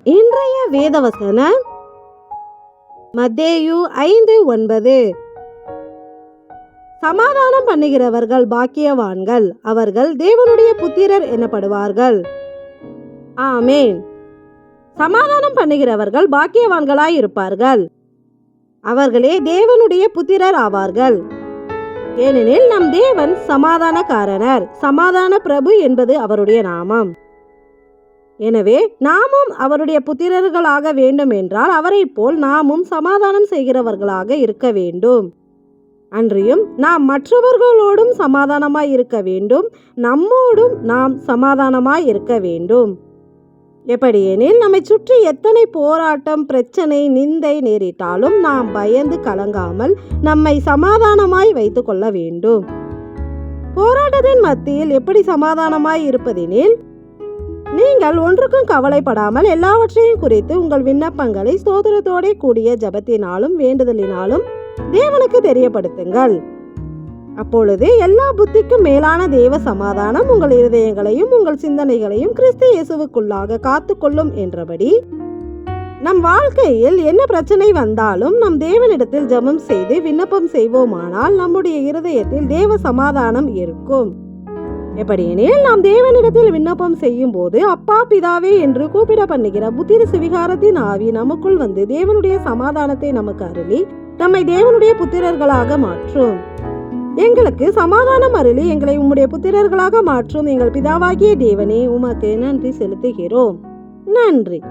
இன்றைய வேதவசனம் மத்தேயு 5:9. சமாதானம் பண்ணுகிறவர்கள் பாக்கியவான்கள், அவர்கள் தேவனுடைய புத்திரர் எனப்படுவார்கள். ஆமேன். சமாதானம் பண்ணுகிறவர்கள் பாக்கியவான்களாய் இருப்பார்கள். அவர்களே தேவனுடைய புத்திரர் ஆவார்கள். ஏனெனில் நம் தேவன் சமாதானக்காரனர். சமாதான பிரபு என்பது அவருடைய நாமம். எனவே நாமும் அவருடைய புத்திரர்களாக வேண்டும் என்றால் அவரை போல் நாமும் சமாதானம் செய்கிறவர்களாக இருக்க வேண்டும். அன்றியும் நாம் மற்றவர்களோடும் சமாதானமாய் இருக்க வேண்டும். நம்மோடும் நாம் சமாதானமாய் இருக்க வேண்டும். எப்படியெனில் நம்மை சுற்றி எத்தனை போராட்டம், பிரச்சனை, நிந்தை நேரிட்டாலும் நாம் பயந்து கலங்காமல் நம்மை சமாதானமாய் வைத்துக் கொள்ள வேண்டும். போராட்டத்தின் மத்தியில் எப்படி சமாதானமாய் இருப்பதெனில், நீங்கள் ஒன்றுக்கும் கவலைப்படாமல் எல்லாவற்றையும் குறித்து உங்கள் விண்ணப்பங்களை ஸ்தோத்திரத்தோட கூடிய ஜெபத்தினாலும் வேண்டுதலினாலும் தேவனுக்கு தெரியப்படுத்துங்கள். அப்பொழுது எல்லா புத்திக்கும் மேலான தேவ சமாதானம் உங்கள் இருதயங்களையும் உங்கள் சிந்தனைகளையும் கிறிஸ்து இயேசுவுக்குள்ளாக காத்துக்கொள்ளும் என்றபடி, நம் வாழ்க்கையில் என்ன பிரச்சனை வந்தாலும் நம் தேவனிடத்தில் ஜெபம் செய்து விண்ணப்பம் செய்வோமானால் நம்முடைய இருதயத்தில் தேவ சமாதானம் இருக்கும். எப்படியெனில் நாம் தேவனிடத்தில் விண்ணப்பம் செய்யும் போது அப்பா பிதாவே என்று கூப்பிட பண்ணுகிற புத்திர சுவிகாரத்தின் ஆவி நமக்குள் வந்து தேவனுடைய சமாதானத்தை நமக்கு அருளி நம்மை தேவனுடைய புத்திரர்களாக மாற்றும். எங்களுக்கு சமாதானம் அருளி எங்களை உம்முடைய புத்திரர்களாக மாற்றும் எங்கள் பிதாவாகிய தேவனே, உமக்கு நன்றி செலுத்துகிறோம். நன்றி.